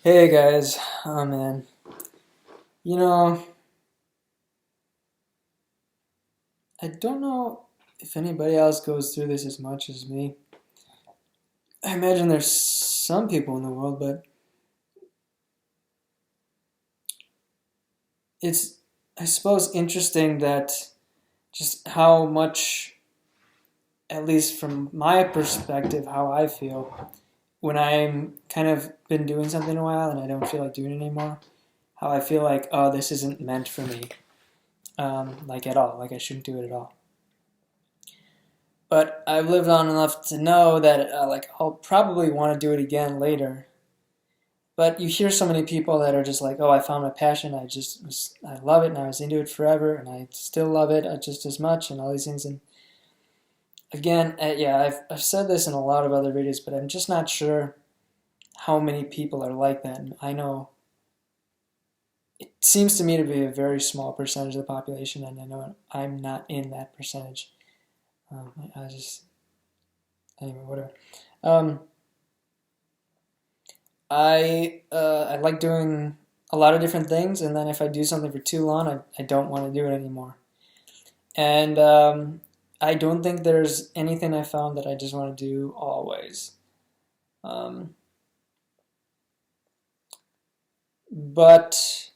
Hey guys, oh man, you know, I don't know if anybody else goes through this as much as me. I imagine there's some people in the world, but it's, I suppose, interesting that just how much, at least from my perspective, how I feel when I'm kind of been doing something a while and I don't feel like doing it anymore. How I feel like, oh, this isn't meant for me, like at all, like I shouldn't do it at all. But I've lived on enough to know that like I'll probably want to do it again later. But you hear so many people that are just like, "Oh, I found my passion. I love it, and I was into it forever, and I still love it just as much, and all these things." And again, yeah, I've said this in a lot of other videos, but I'm just not sure how many people are like that. And I know it seems to me to be a very small percentage of the population, and I know I'm not in that percentage. I just anyway, whatever. Um, I like doing a lot of different things, and then if I do something for too long, I don't want to do it anymore. And I don't think there's anything I found that I just want to do always. Um, but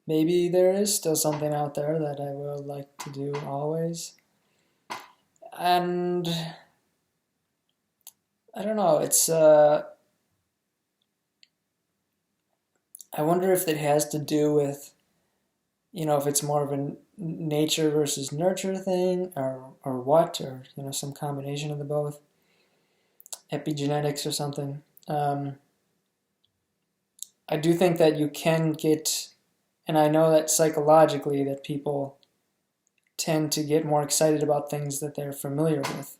maybe there is still something out there that I would like to do always. And I don't know. I wonder if it has to do with if it's more of a nature versus nurture thing, or what, or some combination of the both, epigenetics or something. I do think that you can get, and I know that psychologically that people tend to get more excited about things that they're familiar with.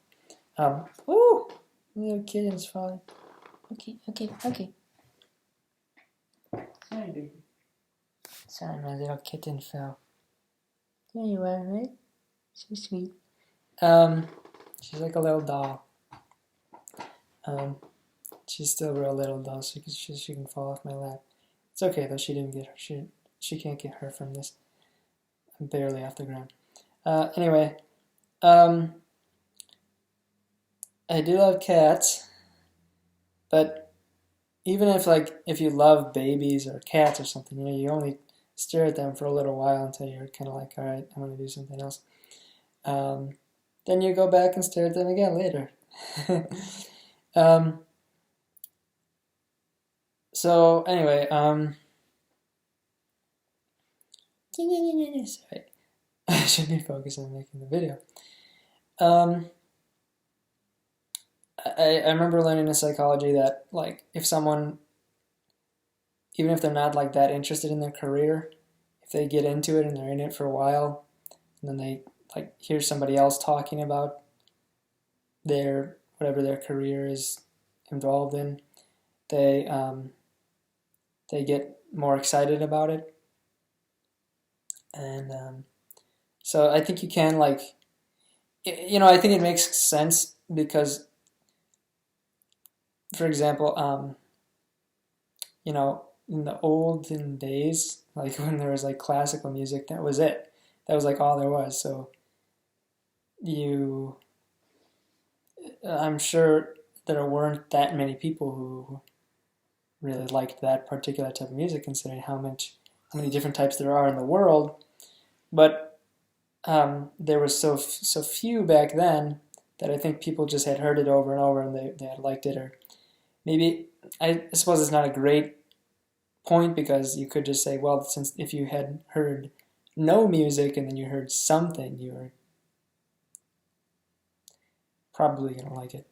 Ooh, little kitten's falling. Okay, okay, okay. Sorry, baby. Sorry, my little kitten fell. There you are, right? So sweet. Um, she's like a little doll. Um, she's still a real little doll, so she can fall off my lap. It's okay though. She didn't get her. She can't get hurt from this. I'm barely off the ground. Anyway, um, I do love cats, but even if you love babies or cats or something, you only stare at them for a little while until you're kind of like, all right, I'm gonna do something else. Um, then you go back and stare at them again later. um, so anyway, sorry, I should be focused on making the video. Um, I remember learning in psychology that like if someone, even if they're not like that interested in their career, if they get into it and they're in it for a while, and then they like hear somebody else talking about their whatever their career is involved in, they they get more excited about it, and so I think you can like, I think it makes sense because, for example, in the olden days, like when there was like classical music, that was it. That was like all there was. So you, I'm sure there weren't that many people who really liked that particular type of music, considering how many different types there are in the world. But there was so few back then that I think people just had heard it over and over and they had liked it. Or maybe, I suppose it's not a great point because you could just say, well, since if you had heard no music and then you heard something, you were probably going to like it.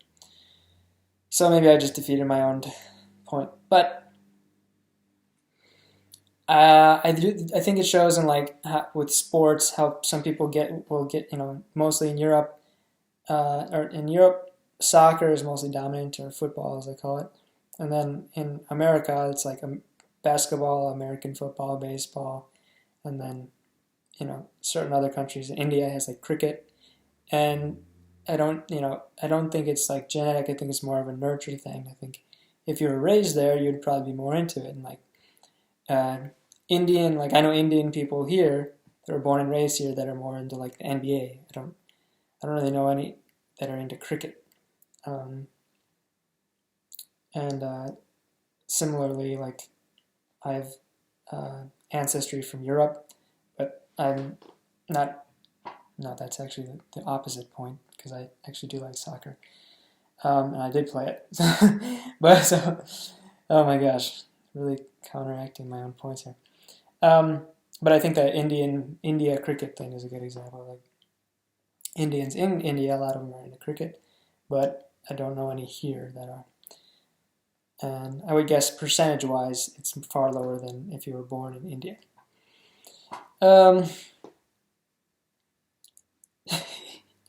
So maybe I just defeated my own point. But I think it shows in like with sports how some people will get mostly in Europe, or in Europe soccer is mostly dominant, or football as I call it, and then in America it's like basketball, American football, baseball, and then certain other countries. India has like cricket, and I don't think it's like genetic. I think it's more of a nurture thing. I think if you were raised there, you'd probably be more into it. And like Indian, like I know Indian people here that were born and raised here that are more into like the NBA. I don't really know any that are into cricket. And similarly, like I have ancestry from Europe, but I'm not. No, that's actually the opposite point because I actually do like soccer, and I did play it. But so, oh my gosh, really counteracting my own points here. But I think that India cricket thing is a good example. Like Indians in India, a lot of them are into cricket, but I don't know any here that are. And I would guess percentage-wise, it's far lower than if you were born in India.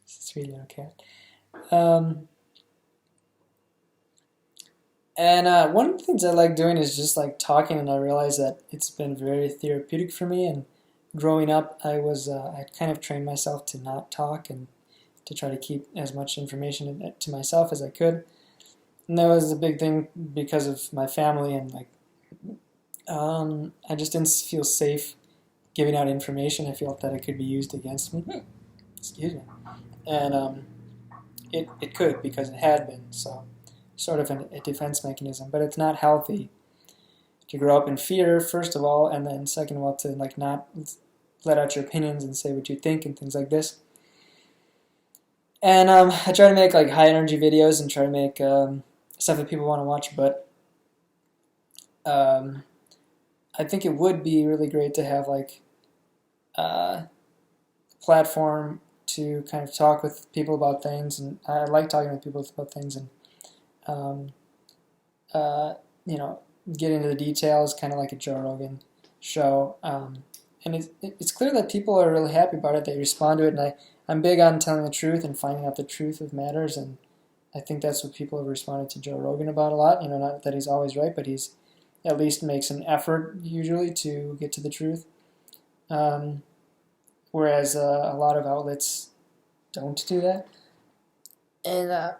Sweet little cat. And one of the things I like doing is just like talking, and I realize that it's been very therapeutic for me. And growing up, I kind of trained myself to not talk and to try to keep as much information to myself as I could. And that was a big thing because of my family, and like I just didn't feel safe giving out information. I felt that it could be used against me. Excuse me. And it could, because it had been. So sort of a defense mechanism, but it's not healthy to grow up in fear, first of all, and then second of all to like not let out your opinions and say what you think and things like this. And I try to make like high energy videos and try to make stuff that people want to watch, but I think it would be really great to have like a platform to kind of talk with people about things, and I like talking with people about things, and get into the details, kind of like a Joe Rogan show. And it's clear that people are really happy about it. They respond to it, and I'm big on telling the truth and finding out the truth of matters, and I think that's what people have responded to Joe Rogan about a lot. Not that he's always right, but he's at least makes an effort usually to get to the truth. Whereas a lot of outlets don't do that. And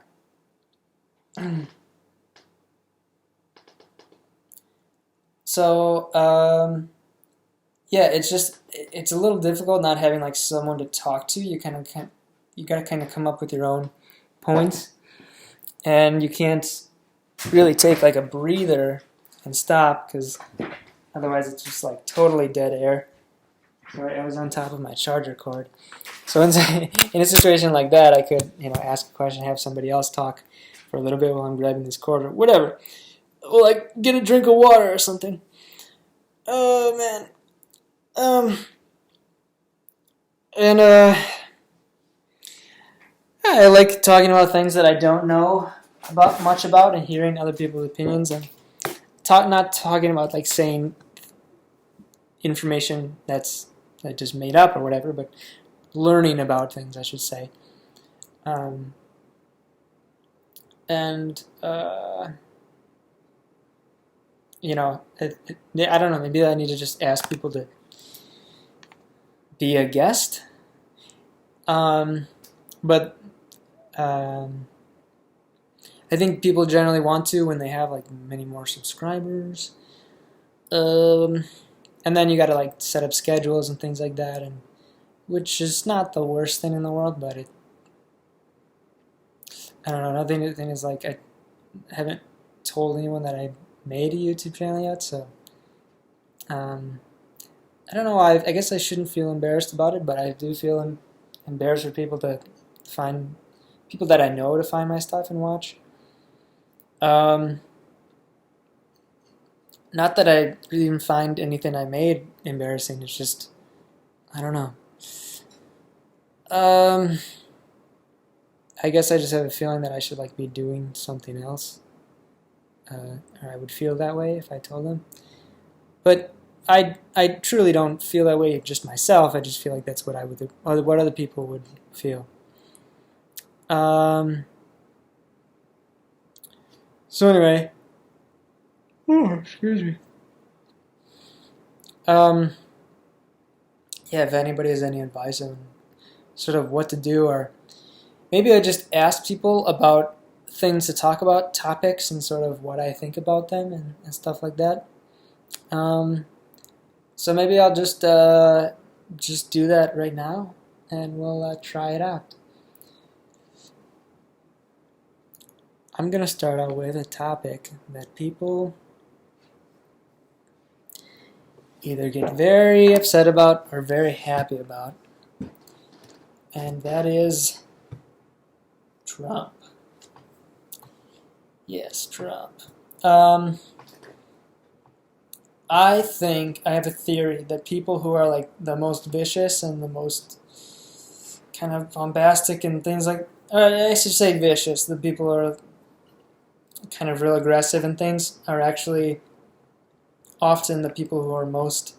so yeah, it's a little difficult not having like someone to talk to. You gotta kind of come up with your own points, and you can't really take like a breather and stop, because otherwise it's just like totally dead air. Sorry, I was on top of my charger cord. So in a situation like that, I could ask a question, have somebody else talk for a little bit while I'm grabbing this cord or whatever. Or like get a drink of water or something. Oh man. And I like talking about things that I don't know much about, and hearing other people's opinions, and not talking about like saying information that's just made up or whatever, but learning about things, I should say. And I don't know, maybe I need to just ask people to be a guest. But I think people generally want to when they have like many more subscribers. And then you got to like set up schedules and things like that, and which is not the worst thing in the world, but I don't know. Another thing is like I haven't told anyone that I made a YouTube channel yet, so I don't know. I guess I shouldn't feel embarrassed about it, but I do feel embarrassed for people that I know to find my stuff and watch. Not that I really even find anything I made embarrassing. It's just, I don't know. I guess I just have a feeling that I should like be doing something else. Or I would feel that way if I told them. But I truly don't feel that way just myself. I just feel like that's what what other people would feel. So anyway, excuse me. Yeah, if anybody has any advice on sort of what to do, or maybe I just ask people about things to talk about, topics, and sort of what I think about them and stuff like that. So maybe I'll just do that right now, and we'll try it out. I'm going to start out with a topic that people either get very upset about or very happy about, and that is Trump. Yes, Trump. I think I have a theory that people who are like the most vicious and the most kind of bombastic and things like, I should say vicious, the people who are kind of real aggressive and things are actually often the people who are most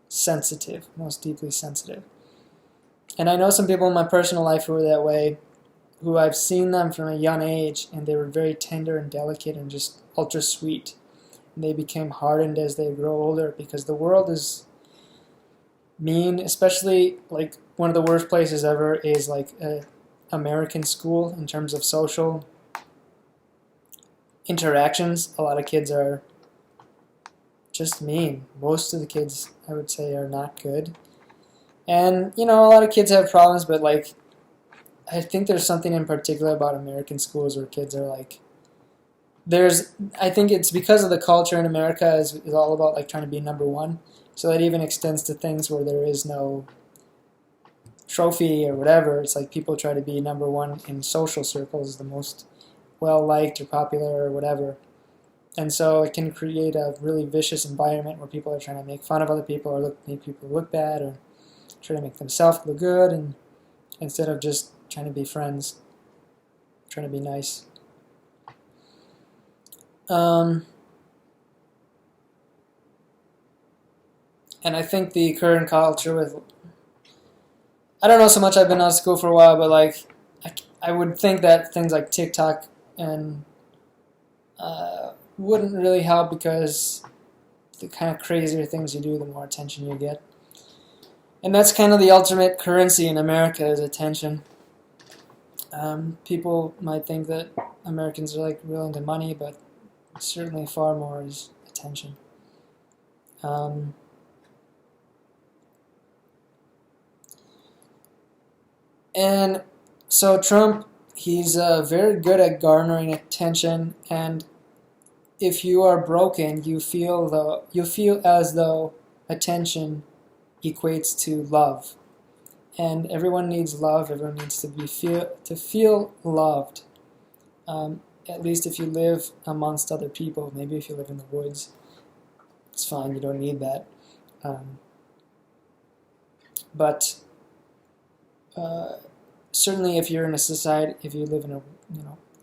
sensitive, most deeply sensitive. And I know some people in my personal life who are that way, who I've seen them from a young age, and they were very tender and delicate and just ultra sweet. And they became hardened as they grow older because the world is mean, especially like one of the worst places ever is like a American school in terms of social interactions. A lot of kids are just mean. Most of the kids, I would say, are not good. And, a lot of kids have problems, but like, I think there's something in particular about American schools where kids are like, I think it's because of the culture in America is all about like trying to be number one. So that even extends to things where there is no trophy or whatever. It's like people try to be number one in social circles, the most well-liked or popular or whatever. And so it can create a really vicious environment where people are trying to make fun of other people or make people look bad or try to make themselves look good, and instead of just trying to be friends, trying to be nice. And I think the current culture with, I don't know so much, I've been out of school for a while, but like, I would think that things like TikTok and wouldn't really help because the kind of crazier things you do, the more attention you get. And that's kind of the ultimate currency in America is attention. People might think that Americans are like real into money, but certainly far more is attention. And so Trump, he's very good at garnering attention, and if you are broken, you feel as though attention equates to love, and everyone needs love. Everyone needs to feel loved. At least if you live amongst other people. Maybe if you live in the woods, it's fine. You don't need that. But certainly, if you're in a society, if you live in a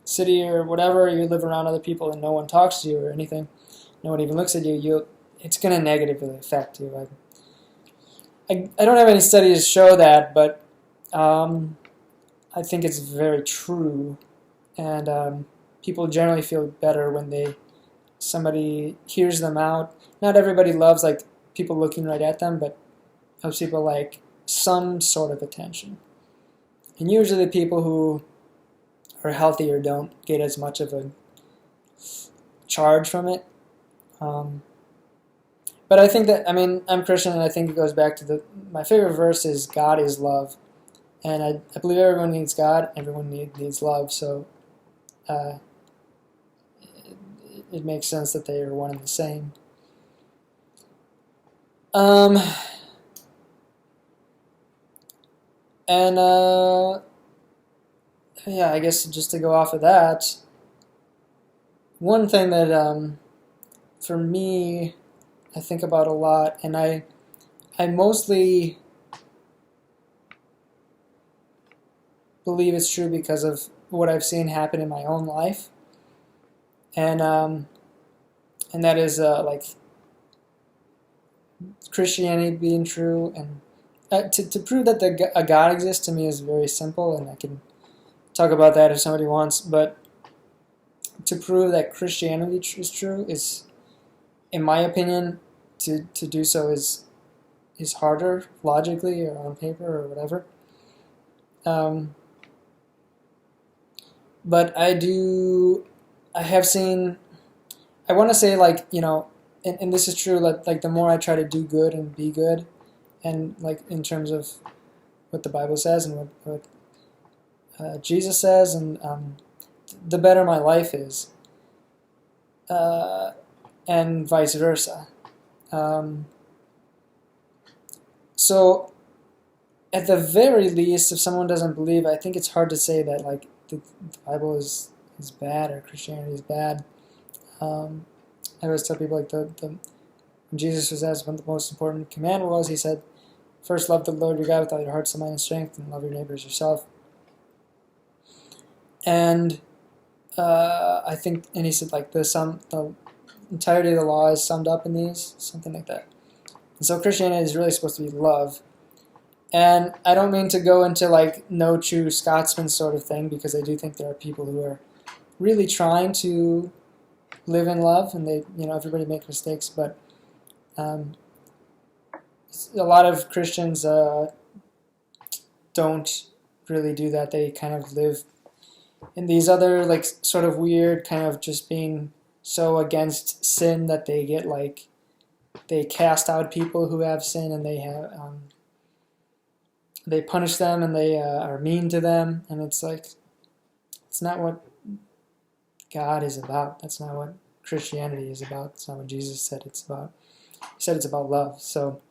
city or whatever, you live around other people and no one talks to you or anything, no one even looks at you, it's going to negatively affect you. I don't have any studies to show that, but I think it's very true, and people generally feel better when somebody hears them out. Not everybody loves like people looking right at them, but most people like some sort of attention. And usually the people who are healthier don't get as much of a charge from it. But I think that, I'm Christian, and I think it goes back to my favorite verse is God is love. And I believe everyone needs God, everyone needs love, so it makes sense that they are one and the same. Yeah, I guess just to go off of that, one thing that for me I think about a lot, and I mostly believe it's true because of what I've seen happen in my own life, and that is like Christianity being true, and to prove that a God exists to me is very simple, and I can talk about that if somebody wants, but to prove that Christianity is true is, in my opinion, to do so is harder logically or on paper or whatever. but I have seen, I want to say, like, and this is true, like the more I try to do good and be good, and like in terms of what the Bible says and what Jesus says, and the better my life is, uh, and vice versa. Um, so at the very least, if someone doesn't believe, I think it's hard to say that like the Bible is bad or Christianity is bad. Um, I always tell people like when Jesus was asked what the most important commandment was, he said, "First, love the Lord your God with all your heart, soul, mind, and strength, and love your neighbor as yourself." And I think, and he said like the entirety of the law is summed up in these, something like that. And so Christianity is really supposed to be love. And I don't mean to go into like no true Scotsman sort of thing, because I do think there are people who are really trying to live in love, and everybody makes mistakes, but um, a lot of Christians don't really do that. They kind of live in these other like sort of weird kind of just being so against sin that they get like they cast out people who have sin, and they punish them, and they are mean to them, and it's like it's not what God is about. That's not what Christianity is about. It's not what Jesus said it's about. He said it's about love. So,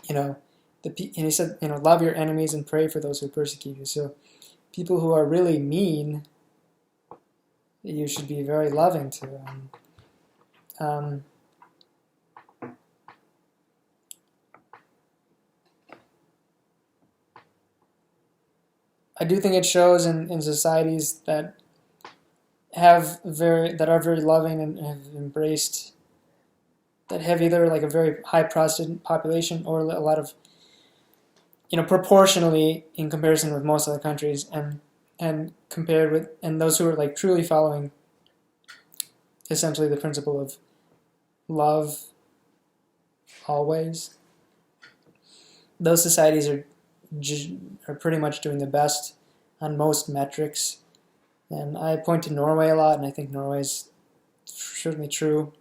and he said, love your enemies and pray for those who persecute you. So, people who are really mean, you should be very loving to. I do think it shows in societies that are very loving and have embraced, that have either like a very high Protestant population or a lot of, proportionally in comparison with most other countries, and compared with, and those who are like truly following essentially the principle of love always. Those societies are pretty much doing the best on most metrics. And I point to Norway a lot, and I think Norway is certainly true.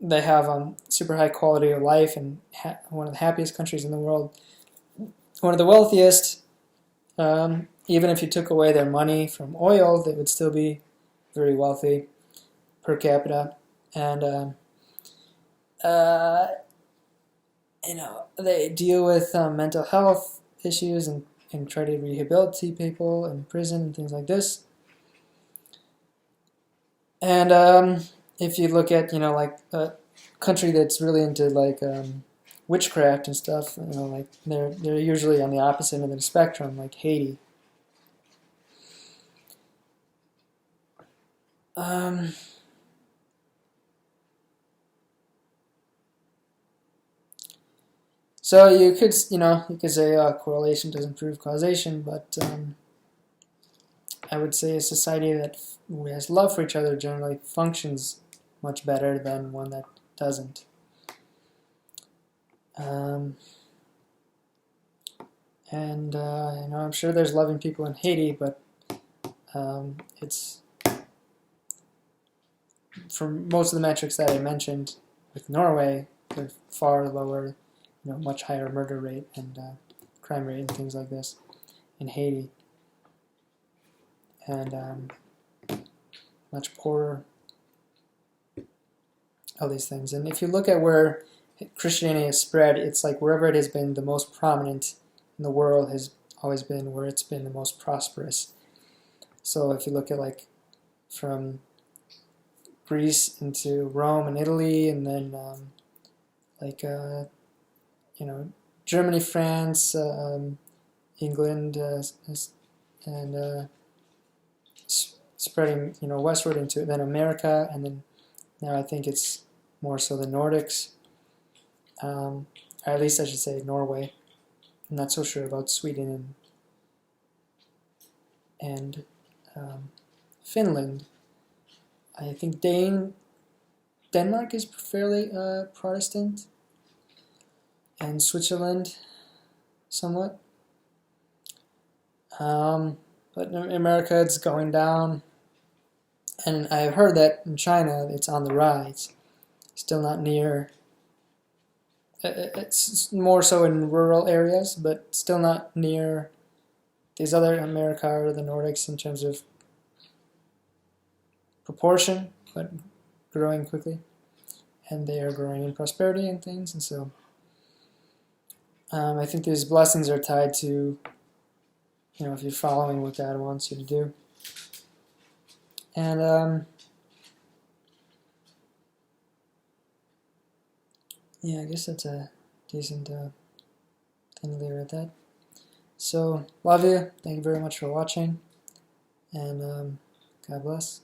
They have super high quality of life, and one of the happiest countries in the world. One of the wealthiest. Even if you took away their money from oil, they would still be very wealthy per capita. And they deal with mental health issues and try to rehabilitate people in prison and things like this. And if you look at, like a country that's really into like witchcraft and stuff, like they're usually on the opposite end of the spectrum, like Haiti. So you could say correlation doesn't prove causation, but I would say a society that has love for each other generally functions much better than one that doesn't. And I'm sure there's loving people in Haiti, but it's, for most of the metrics that I mentioned with Norway, they're far lower, much higher murder rate and crime rate and things like this in Haiti, and much poorer, all these things. And if you look at where Christianity has spread, it's like wherever it has been the most prominent in the world has always been where it's been the most prosperous. So if you look at like from Greece into Rome and Italy, and then Germany, France, England, and spreading westward into then America, and then now I think it's more so the Nordics, or at least I should say Norway. I'm not so sure about Sweden and Finland. I think Denmark is fairly Protestant, and Switzerland somewhat. But in America, it's going down. And I've heard that in China, it's on the rise. Still not near. It's more so in rural areas, but still not near these other America or the Nordics in terms of proportion, but growing quickly. And they are growing in prosperity and things. And so I think these blessings are tied to, if you're following what God wants you to do. And yeah, I guess that's a decent thing to leave it at that. So, love you. Thank you very much for watching. And God bless.